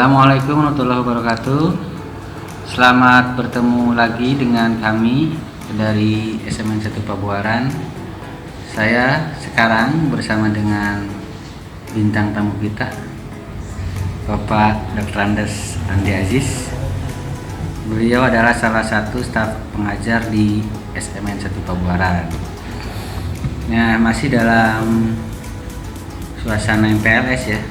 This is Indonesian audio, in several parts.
Assalamualaikum warahmatullahi wabarakatuh. Selamat bertemu lagi dengan kami dari SMN 1 Pabuaran. Saya sekarang bersama dengan bintang tamu kita, Bapak Dr. Andes Andi Aziz. Beliau adalah salah satu staf pengajar di SMN 1 Pabuaran. Nah, masih dalam suasana MPLS ya.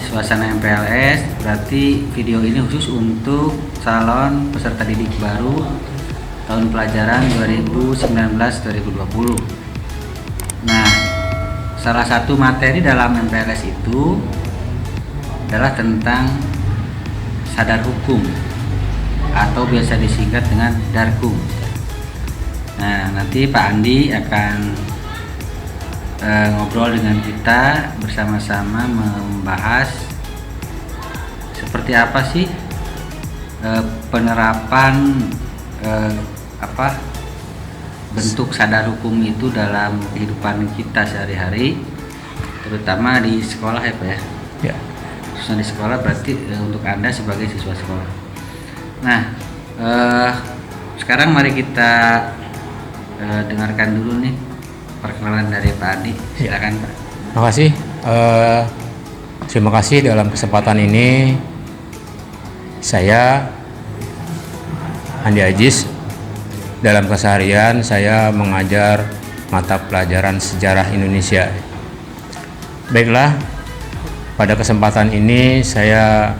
Suasana MPLS berarti video ini khusus untuk calon peserta didik baru tahun pelajaran 2019-2020. Nah, salah satu materi dalam MPLS itu adalah tentang sadar hukum atau biasa disingkat dengan Darkum. Nah, nanti Pak Andi akan ngobrol dengan kita bersama-sama membahas seperti apa sih penerapan bentuk sadar hukum itu dalam kehidupan kita sehari-hari, terutama di sekolah ya Pak ya. Ya. Khususnya di sekolah berarti untuk Anda sebagai siswa sekolah. Nah, sekarang mari kita dengarkan dulu nih perkenalan dari Pak Andi. Silakan Pak. Terima kasih. Terima kasih dalam kesempatan ini saya Andi Aziz. Dalam keseharian saya mengajar mata pelajaran sejarah Indonesia. Baiklah, pada kesempatan ini saya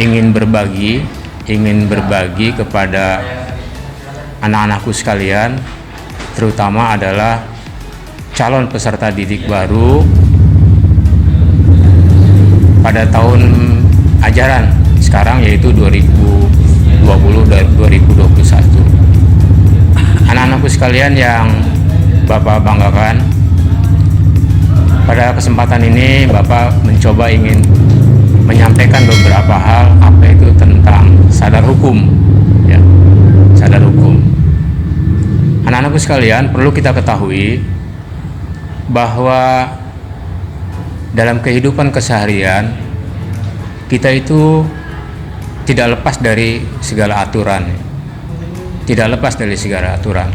ingin berbagi kepada anak-anakku sekalian, terutama adalah calon peserta didik baru pada tahun ajaran sekarang, yaitu 2020-2021. Anak-anakku sekalian yang Bapak banggakan, pada kesempatan ini Bapak mencoba ingin menyampaikan beberapa hal, apa itu tentang sadar hukum ya, sadar hukum. Anak-anakku sekalian, perlu kita ketahui bahwa dalam kehidupan keseharian kita itu tidak lepas dari segala aturan. Tidak lepas dari segala aturan.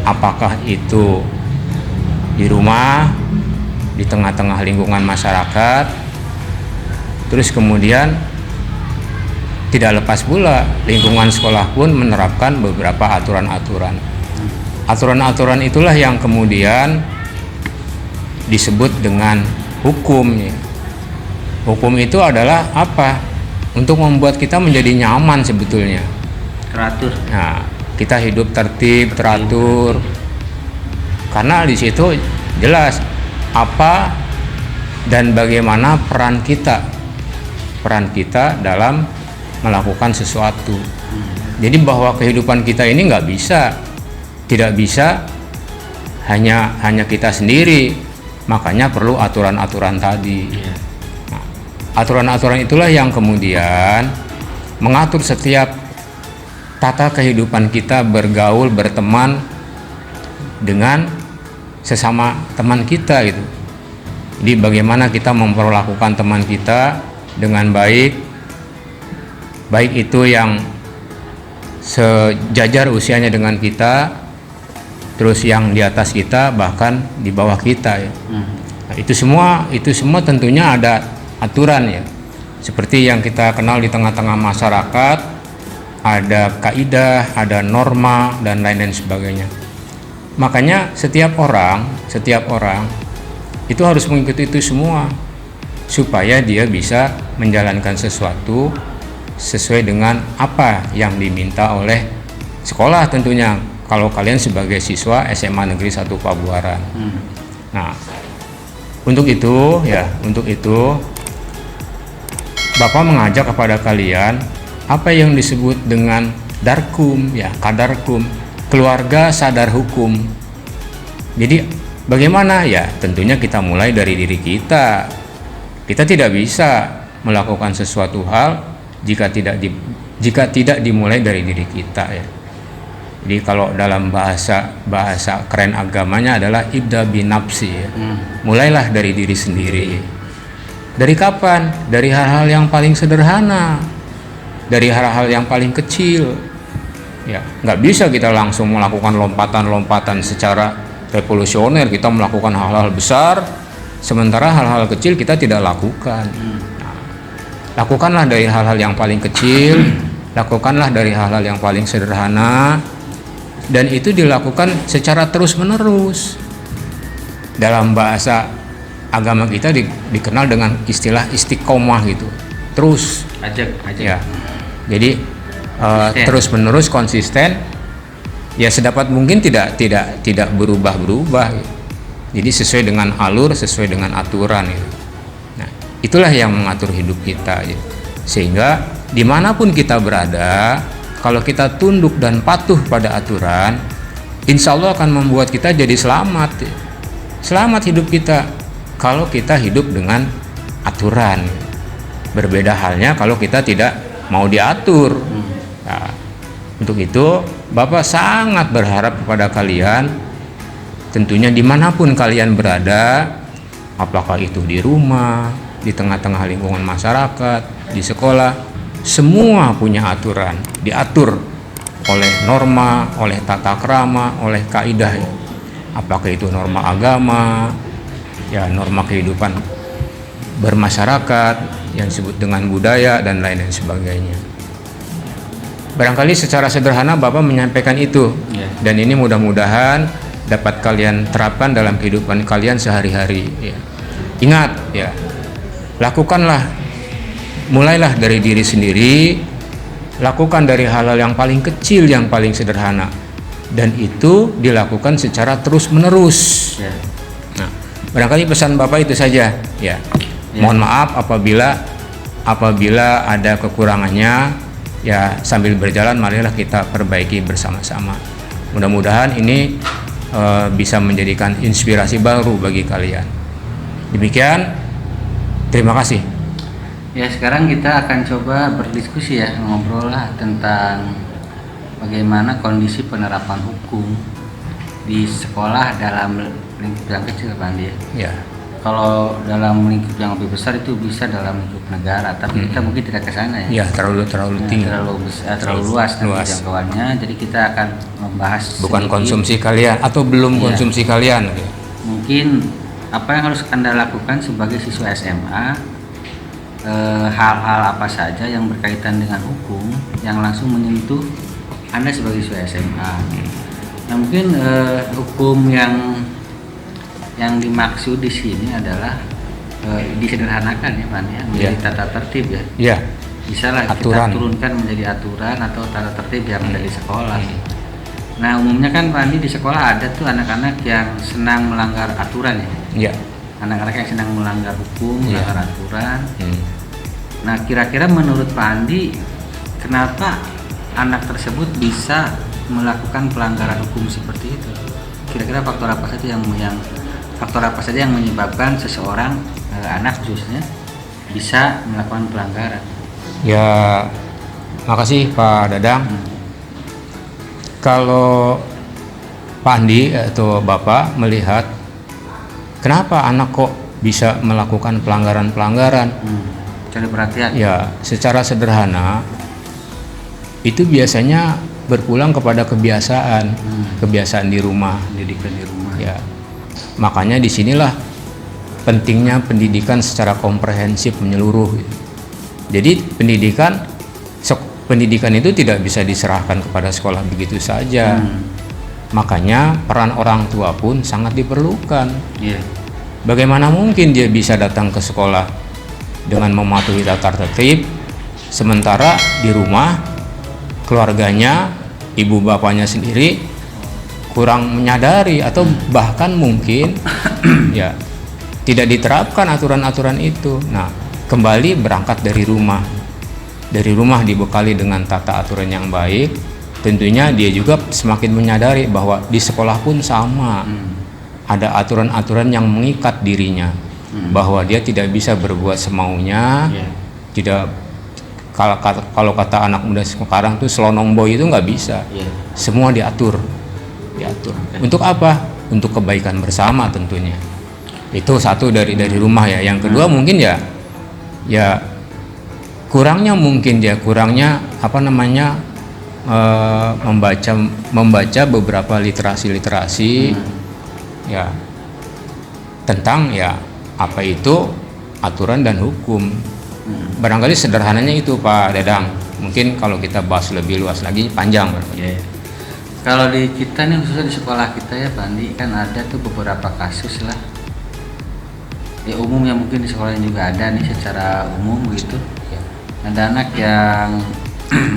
Apakah itu di rumah, di tengah-tengah lingkungan masyarakat, terus kemudian tidak lepas pula lingkungan sekolah pun menerapkan beberapa aturan-aturan. Aturan-aturan itulah yang kemudian disebut dengan hukum ya. Hukum itu adalah apa? Untuk membuat kita menjadi nyaman sebetulnya. Teratur. Nah, kita hidup tertib, teratur. Karena di situ jelas apa dan bagaimana peran kita dalam melakukan sesuatu. Jadi bahwa kehidupan kita ini tidak bisa hanya kita sendiri. Makanya perlu aturan-aturan tadi. Nah, aturan-aturan itulah yang kemudian mengatur setiap tata kehidupan kita bergaul, berteman dengan sesama teman kita gitu. Jadi bagaimana kita memperlakukan teman kita dengan baik itu yang sejajar usianya dengan kita, terus yang di atas kita, bahkan di bawah kita ya. Nah, itu semua tentunya ada aturan ya. Seperti yang kita kenal di tengah-tengah masyarakat, ada kaidah, ada norma dan lain-lain sebagainya. Makanya setiap orang itu harus mengikuti itu semua supaya dia bisa menjalankan sesuatu sesuai dengan apa yang diminta oleh sekolah tentunya. Kalau kalian sebagai siswa SMA Negeri 1 Pabuaran. Nah, untuk itu Bapak mengajak kepada kalian apa yang disebut dengan Darkum ya, Kadarkum, keluarga sadar hukum. Jadi bagaimana ya? Tentunya kita mulai dari diri kita. Kita tidak bisa melakukan sesuatu hal jika tidak dimulai dari diri kita ya. Jadi kalau dalam bahasa keren agamanya adalah ibda binafsi ya. Mulailah dari diri sendiri. Dari kapan? Dari hal-hal yang paling sederhana, dari hal-hal yang paling kecil. Ya, nggak bisa kita langsung melakukan lompatan-lompatan secara revolusioner. Kita melakukan hal-hal besar, sementara hal-hal kecil kita tidak lakukan. Nah, lakukanlah dari hal-hal yang paling kecil, lakukanlah dari hal-hal yang paling sederhana, dan itu dilakukan secara terus-menerus. Dalam bahasa agama kita dikenal dengan istilah istiqomah gitu, terus ajak. Ya, jadi terus menerus konsisten, ya sedapat mungkin tidak berubah gitu. Jadi sesuai dengan alur, sesuai dengan aturan gitu. Nah, itulah yang mengatur hidup kita gitu. Sehingga dimanapun kita berada, kalau kita tunduk dan patuh pada aturan, insya Allah akan membuat kita jadi selamat hidup kita. Kalau kita hidup dengan aturan, berbeda halnya kalau kita tidak mau diatur. Nah, untuk itu Bapak sangat berharap kepada kalian, tentunya dimanapun kalian berada, apakah itu di rumah, di tengah-tengah lingkungan masyarakat, di sekolah, semua punya aturan, diatur oleh norma, oleh tata krama, oleh kaidah. Apakah itu norma agama, ya norma kehidupan bermasyarakat yang disebut dengan budaya dan lain sebagainya. Barangkali secara sederhana Bapak menyampaikan itu, dan ini mudah-mudahan dapat kalian terapkan dalam kehidupan kalian sehari-hari. Ya. Ingat, ya, lakukanlah, mulailah dari diri sendiri, lakukan dari hal-hal yang paling kecil, yang paling sederhana, dan itu dilakukan secara terus-menerus. Nah, barangkali pesan Bapak itu saja, ya. Mohon maaf apabila ada kekurangannya, ya sambil berjalan marilah kita perbaiki bersama-sama. Mudah-mudahan ini bisa menjadikan inspirasi baru bagi kalian. Demikian, terima kasih. Ya, sekarang kita akan coba berdiskusi ya, ngobrol lah tentang bagaimana kondisi penerapan hukum di sekolah dalam lingkup yang kecil, Pak Andi. Ya. Kalau dalam lingkup yang lebih besar itu bisa dalam lingkup negara, tapi kita mungkin tidak ke sana ya. Ya, terlalu tinggi. Terlalu luas jangkauannya. Jadi kita akan membahas bukan sedikit, konsumsi kalian atau belum konsumsi kalian. Mungkin apa yang harus Anda lakukan sebagai siswa SMA, hal-hal apa saja yang berkaitan dengan hukum yang langsung menyentuh Anda sebagai siswa SMA. Nah, mungkin hukum yang dimaksud di sini adalah disederhanakan ya, Pak, ya, menjadi tata tertib ya. Iya. Bisa lah kita turunkan menjadi aturan atau tata tertib yang ada di sekolah. Nah, umumnya kan Pak Andi di sekolah ada tuh anak-anak yang senang melanggar aturan ya. Iya. Anak-anak yang senang melanggar hukum, melanggar aturan. Nah, kira-kira menurut Pak Andi, kenapa anak tersebut bisa melakukan pelanggaran hukum seperti itu? Kira-kira faktor apa saja yang menyebabkan seseorang, anak khususnya, bisa melakukan pelanggaran? Ya, makasih Pak Dadang. Kalau Pak Andi atau Bapak melihat kenapa anak kok bisa melakukan pelanggaran-pelanggaran, cari perhatian. Ya, secara sederhana itu biasanya berpulang kepada kebiasaan di rumah, pendidikan di rumah. Ya, makanya disinilah pentingnya pendidikan secara komprehensif menyeluruh. Jadi pendidikan itu tidak bisa diserahkan kepada sekolah begitu saja. Makanya peran orang tua pun sangat diperlukan. Bagaimana mungkin dia bisa datang ke sekolah dengan mematuhi tata tertib, sementara di rumah keluarganya, ibu bapaknya sendiri kurang menyadari atau bahkan mungkin ya tidak diterapkan aturan-aturan itu. Nah, kembali berangkat dari rumah. Dari rumah dibekali dengan tata aturan yang baik, tentunya dia juga semakin menyadari bahwa di sekolah pun sama. Ada aturan-aturan yang mengikat dirinya, bahwa dia tidak bisa berbuat semaunya. Tidak, kalau kata anak muda sekarang tuh selonong boy itu nggak bisa. Semua diatur. Untuk apa? Untuk kebaikan bersama tentunya. Itu satu dari rumah ya. Yang kedua mungkin ya ya kurangnya mungkin dia apa namanya membaca beberapa literasi ya tentang ya apa itu aturan dan hukum. Barangkali sederhananya itu Pak Dadang. Mungkin kalau kita bahas lebih luas lagi panjang. Yeah. Kalau di kita nih khususnya di sekolah kita ya Pak Andi, kan ada tuh beberapa kasus lah. Ya umumnya mungkin di sekolah juga ada nih secara umum gitu. Ada anak yang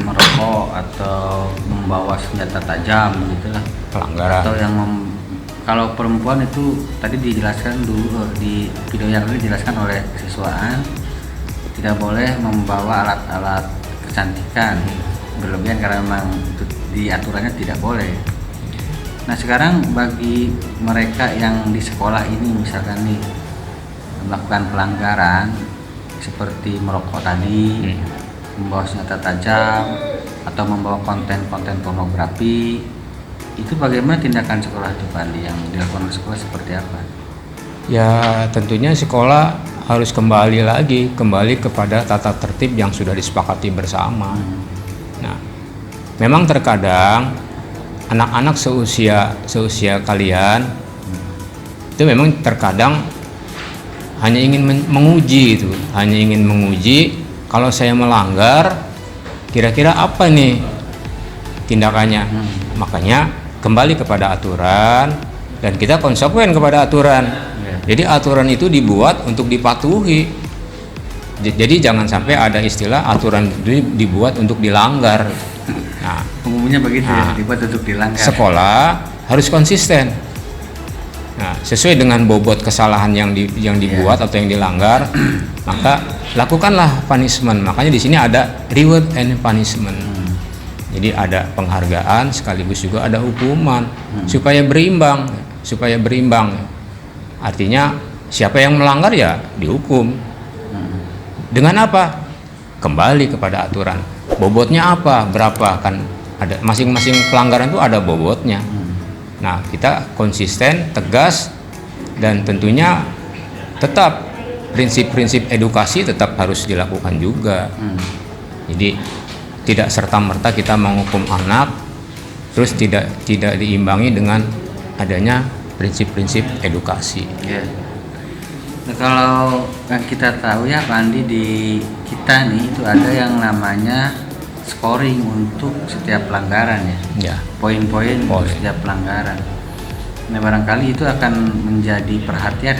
merokok atau membawa senjata tajam gitu lah. Pelanggaran. Atau yang kalau perempuan itu tadi dijelaskan dulu di video yang ini dijelaskan oleh siswaan, tidak boleh membawa alat-alat kecantikan berlebihan karena memang itu di aturannya tidak boleh. Nah sekarang bagi mereka yang di sekolah ini misalkan nih melakukan pelanggaran seperti merokok tadi, membawa senjata tajam atau membawa konten-konten pornografi, itu bagaimana tindakan sekolah itu Pak Andi, yang dilakukan oleh sekolah seperti apa? Ya tentunya sekolah harus kembali kepada tata tertib yang sudah disepakati bersama. Nah, memang terkadang anak-anak seusia kalian itu memang terkadang hanya ingin menguji itu, kalau saya melanggar kira-kira apa nih tindakannya. Makanya kembali kepada aturan dan kita konsekuen kepada aturan. Jadi aturan itu dibuat untuk dipatuhi. Jadi jangan sampai ada istilah aturan itu dibuat untuk dilanggar. Nah, umumnya begitu ya, dibuat untuk dilanggar. Sekolah harus konsisten. Nah, sesuai dengan bobot kesalahan yang dibuat atau yang dilanggar, maka lakukanlah punishment. Makanya di sini ada reward and punishment. Jadi ada penghargaan sekaligus juga ada hukuman supaya berimbang. Artinya siapa yang melanggar ya dihukum. Dengan apa? Kembali kepada aturan. Bobotnya apa? Berapa? Kan ada masing-masing pelanggaran itu ada bobotnya. Nah, kita konsisten, tegas, dan tentunya tetap prinsip-prinsip edukasi tetap harus dilakukan juga. Jadi tidak serta-merta kita menghukum anak terus tidak diimbangi dengan adanya prinsip-prinsip edukasi. Ya. Nah, kalau yang kita tahu ya Pak Andi, di kita nih itu ada yang namanya scoring untuk setiap pelanggaran ya. Poin-poin untuk setiap pelanggaran. Nah barangkali itu akan menjadi perhatian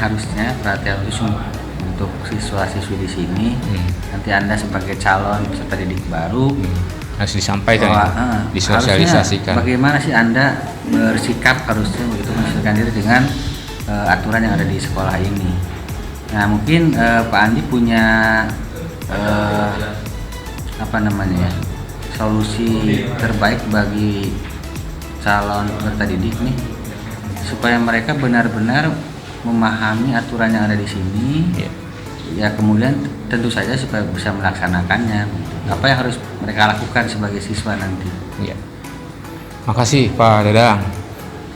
khusus untuk siswa-siswi di sini. Nanti Anda sebagai calon peserta didik baru harus disampaikan, disosialisasikan. Bagaimana sih Anda bersikap harusnya begitu menyesuaikan diri dengan aturan yang ada di sekolah ini. Nah mungkin Pak Andi punya solusi terbaik bagi calon peserta didik nih supaya mereka benar-benar memahami aturan yang ada di sini. Ya kemudian tentu saja supaya bisa melaksanakannya. Apa yang harus mereka lakukan sebagai siswa nanti? Ya. Makasih Pak Dadang.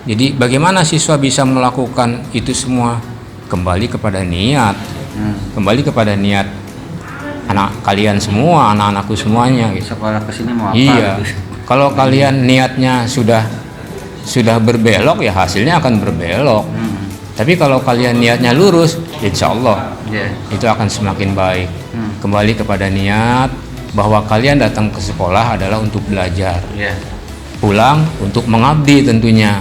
Jadi bagaimana siswa bisa melakukan itu semua? Kembali kepada niat. Kembali kepada niat anak kalian semua, anak-anakku semuanya gitu. Sekolah kesini mau apa? Iya. Gitu. Kalau kalian niatnya sudah berbelok ya hasilnya akan berbelok. Tapi kalau kalian niatnya lurus, insya Allah itu akan semakin baik. Kembali kepada niat bahwa kalian datang ke sekolah adalah untuk belajar. Pulang untuk mengabdi tentunya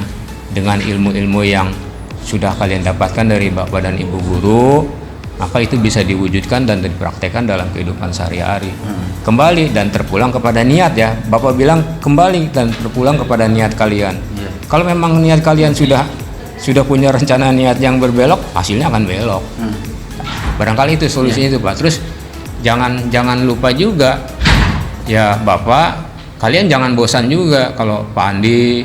dengan ilmu-ilmu yang sudah kalian dapatkan dari Bapak dan Ibu guru, maka itu bisa diwujudkan dan dipraktekkan dalam kehidupan sehari-hari. Kembali dan terpulang kepada niat ya. Bapak bilang kembali dan terpulang kepada niat kalian. Kalau memang niat kalian sudah punya rencana niat yang berbelok, hasilnya akan belok. Barangkali itu solusinya itu Pak. Terus jangan lupa juga ya Bapak, kalian jangan bosan juga kalau Pak Andi,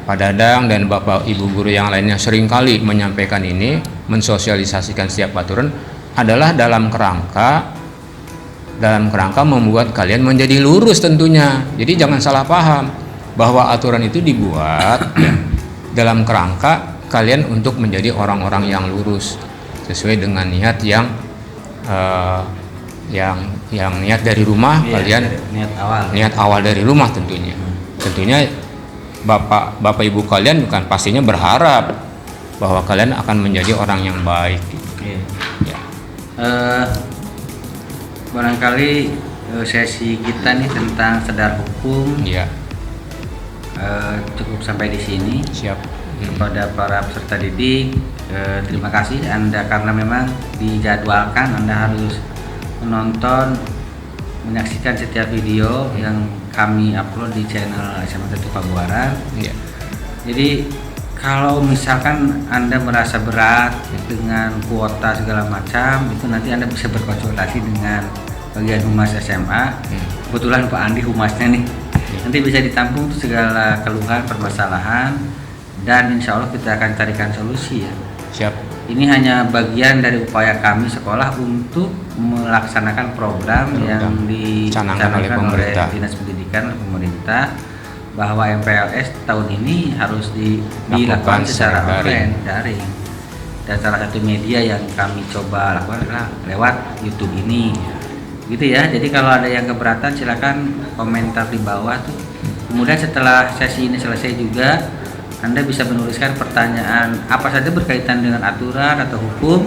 Pak Dadang dan Bapak Ibu guru yang lainnya seringkali menyampaikan ini, mensosialisasikan setiap aturan adalah dalam kerangka membuat kalian menjadi lurus tentunya. Jadi jangan salah paham bahwa aturan itu dibuat dalam kerangka kalian untuk menjadi orang-orang yang lurus sesuai dengan niat yang yang niat dari rumah, Iya, kalian niat awal dari rumah tentunya. Tentunya Bapak Ibu kalian bukan pastinya berharap bahwa kalian akan menjadi orang yang baik. Iya. Ya. Barangkali sesi kita nih tentang sedar hukum Ya, cukup sampai di sini. siap. Kepada para peserta didik, terima kasih Anda karena memang dijadwalkan Anda harus menonton, menyaksikan setiap video yang kami upload di channel SMA 1 Pabuaran. Ya. Jadi kalau misalkan Anda merasa berat dengan kuota segala macam, itu nanti Anda bisa berkonsultasi dengan bagian humas SMA. Kebetulan Pak Andi humasnya nih. Nanti bisa ditampung tuh segala keluhan, permasalahan, dan insya Allah kita akan carikan solusi ya. Siap. Ini hanya bagian dari upaya kami sekolah untuk melaksanakan program yang dicanangkan oleh Dinas Pendidikan pemerintah, bahwa MPLS tahun ini harus dilakukan secara online, daring. Dan salah satu media yang kami coba lakukan adalah lewat YouTube ini. Gitu ya. Jadi kalau ada yang keberatan silakan komentar di bawah tuh. Kemudian setelah sesi ini selesai juga Anda bisa menuliskan pertanyaan apa saja berkaitan dengan aturan atau hukum,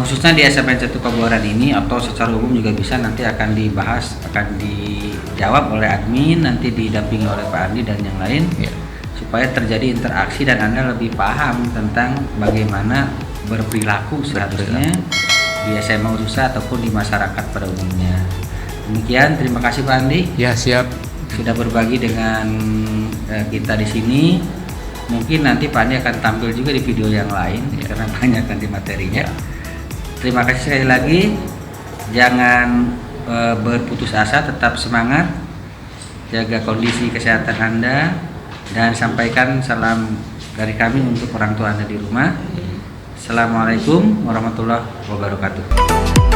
khususnya di SMN 1 Pabuaran ini, atau secara umum juga bisa, nanti akan dibahas, akan dijawab oleh admin, nanti didampingi oleh Pak Andi dan yang lain, supaya terjadi interaksi dan Anda lebih paham tentang bagaimana berperilaku seharusnya di SMA khususnya ataupun di masyarakat pada umumnya. Demikian, terima kasih Pak Andi. Ya, siap. Sudah berbagi dengan kita di sini. Mungkin nanti Pak Andi akan tampil juga di video yang lain karena banyak nanti materinya. Terima kasih sekali lagi. Jangan berputus asa, tetap semangat, jaga kondisi kesehatan Anda, dan sampaikan salam dari kami untuk orang tua Anda di rumah. Assalamualaikum warahmatullahi wabarakatuh.